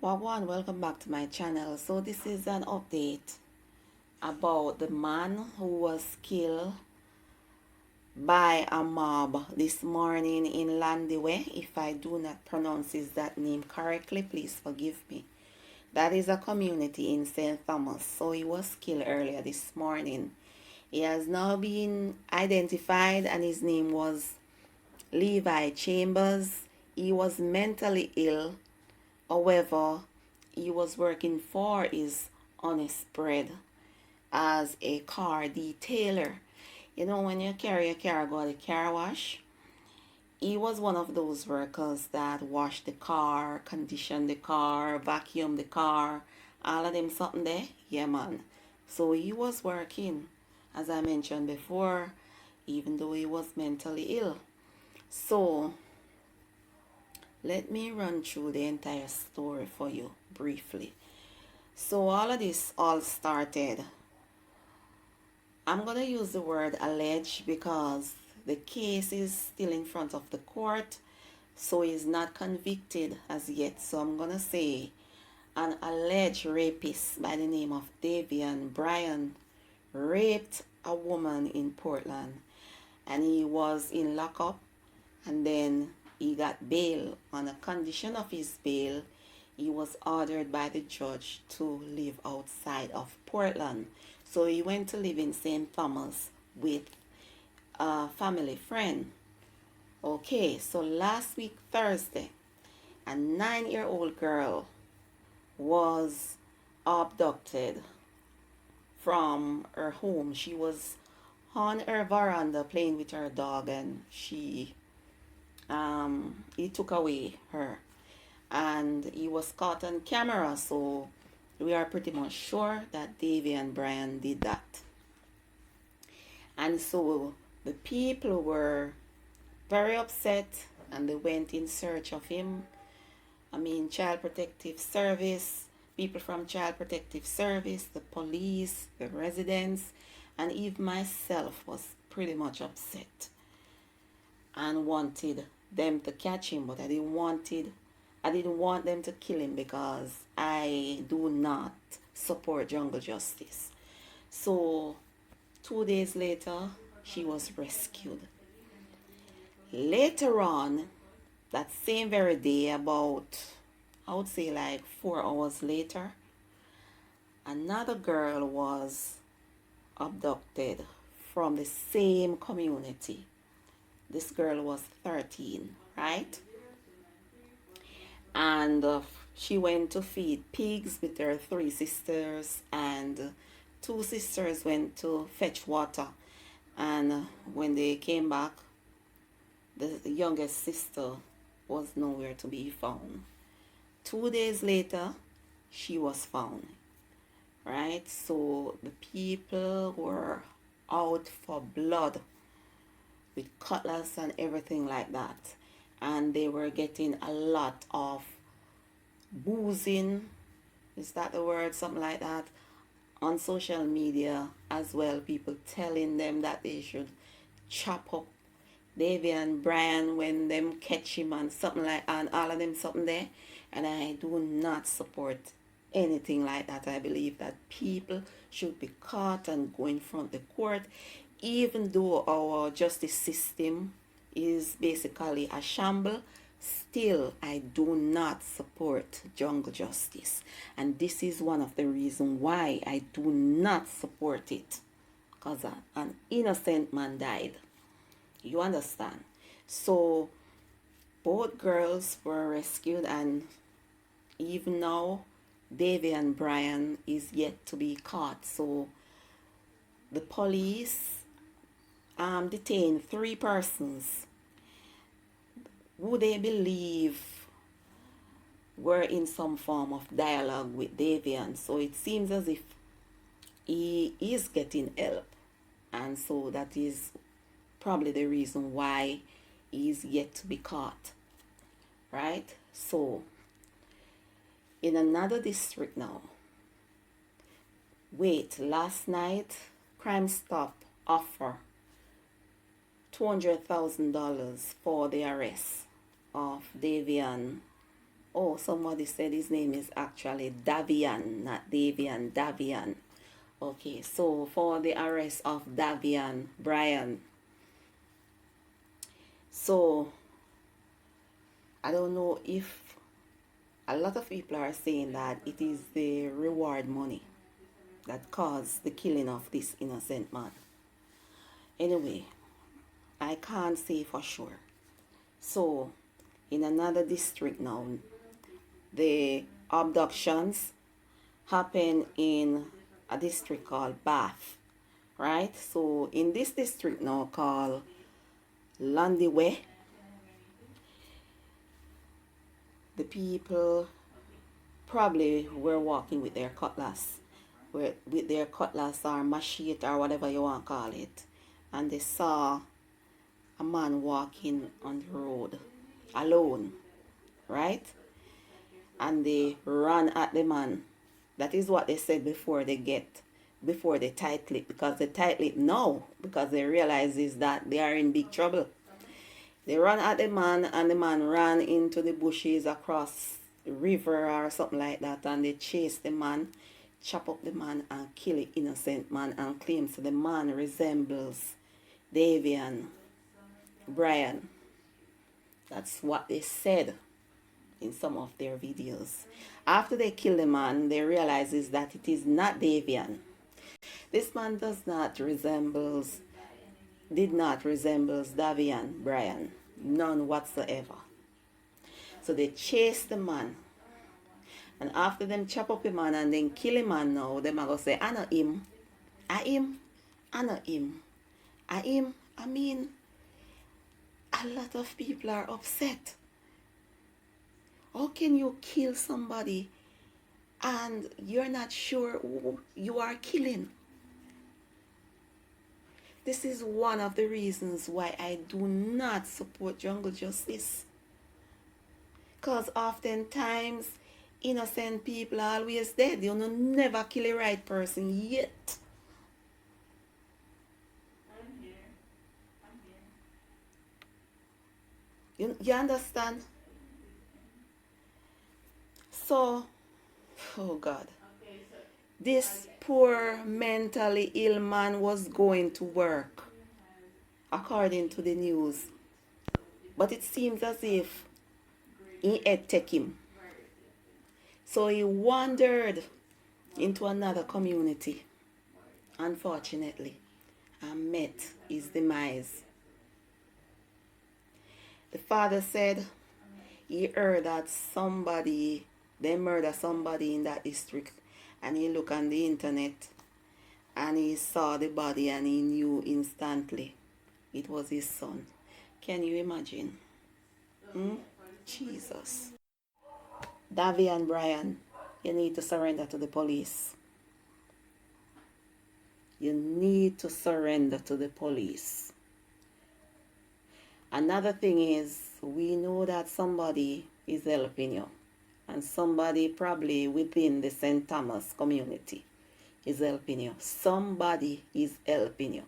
Wagwan, welcome back to my channel. So this is an update about the man who was killed by a mob this morning in Llandewey. If I do not pronounce that name correctly, please forgive me. That is a community in St. Thomas. So he was killed earlier this morning. He has now been identified and his name was Levi Chambers. He was mentally ill. However, he was working for his honest bread as a car detailer. You know, when you carry a car, go to the car wash. He was one of those workers that wash the car, condition the car, vacuum the car, all of them something there. Yeah, man. So he was working, as I mentioned before, even though he was mentally ill. So let me run through the entire story for you briefly. So all of this all started, I'm going to use the word alleged because the case is still in front of the court, so he's not convicted as yet. So I'm going to say an alleged rapist by the name of Davian Bryan raped a woman in Portland, and he was in lockup, and then he got bail. On a condition of his bail, he was ordered by the judge to live outside of Portland. So he went to live in St. Thomas with a family friend. Okay, so last week Thursday, a 9-year-old girl was abducted from her home. She was on her veranda playing with her dog, and he took away her, and he was caught on camera. So we are pretty much sure that Davian Bryan did that. And so the people were very upset and they went in search of him. Child Protective Service, people from Child Protective Service, the police, the residents, and even myself was pretty much upset and wanted them to catch him, but I didn't want them to kill him because I do not support jungle justice. So 2 days later, she was rescued. Later on, that same very day, about, I would say like 4 hours later, another girl was abducted from the same community. This girl was 13, right? And she went to feed pigs with her 3 sisters, and 2 sisters went to fetch water. And when they came back, the youngest sister was nowhere to be found. 2 days later, she was found, right? So the people were out for blood with cutlass and everything like that, and they were getting a lot of boozing, is that the word, something like that, on social media as well. People telling them that they should chop up Davian Bryan when them catch him and something like, and all of them something there. And I do not support anything like that. I believe that people should be caught and go in front of the court. Even though our justice system is basically a shamble, still I do not support jungle justice. And this is one of the reasons why I do not support it. Because an innocent man died. You understand? So both girls were rescued, and even now Davian Bryan is yet to be caught. So the police detained 3 persons who they believe were in some form of dialogue with Davian. So it seems as if he is getting help, and so that is probably the reason why he is yet to be caught, right? So in another district now, last night Crime Stop offer $200,000 for the arrest of Davian Oh, somebody said his name is actually Davian, not Davian, Davian. Okay, so for the arrest of Davian Bryan, so I don't know if a lot of people are saying that it is the reward money that caused the killing of this innocent man. Anyway, I can't say for sure. So in another district now, the abductions happen in a district called Bath, right? So in this district now called Llandewey, the people probably were walking with their cutlass, with their cutlass or machete or whatever you want to call it, and they saw a man walking on the road alone, right? And they ran at the man. That is what they said before they tight lip, because they tight lip now because they realizes that they are in big trouble. They ran at the man and the man ran into the bushes across the river or something like that, and they chased the man, chop up the man and kill the innocent man, and claims the man resembles Davian Bryan. That's what they said in some of their videos. After they kill the man, they realizes that it is not Davian. This man did not resemble Davian Bryan, none whatsoever. So they chase the man, and after them chop up the man and then kill the man, now them are gonna say, I know him, I him, I know him, I him. I mean, a lot of people are upset. How can you kill somebody and you're not sure who you are killing? This is one of the reasons why I do not support jungle justice. Because oftentimes, innocent people are always dead. You know, never kill a right person yet. I'm here. You understand? So, oh God, this poor mentally ill man was going to work, according to the news. But it seems as if he had taken him. So he wandered into another community, unfortunately, and met his demise. The father said he heard that they murdered somebody in that district, and he looked on the internet and he saw the body and he knew instantly it was his son. Can you imagine? Jesus. Davian Bryan, you need to surrender to the police. You need to surrender to the police. Another thing is, we know that somebody is helping you, and somebody probably within the St. Thomas community is helping you. Somebody is helping you.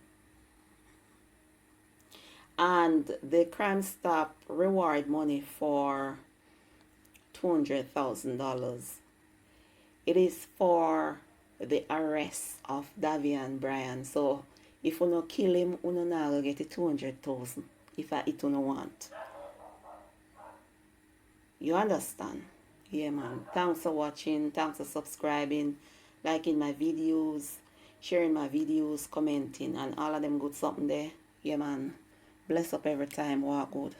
And the Crime Stop reward money for $200,000. It is for the arrest of Davian Bryan. So if you no kill him, you no now get it 200,000 if I it no want. You understand? Yeah, man. Thanks for watching. Thanks for subscribing, liking my videos, sharing my videos, commenting, and all of them good something there. Yeah, man. Bless up every time. Walk good.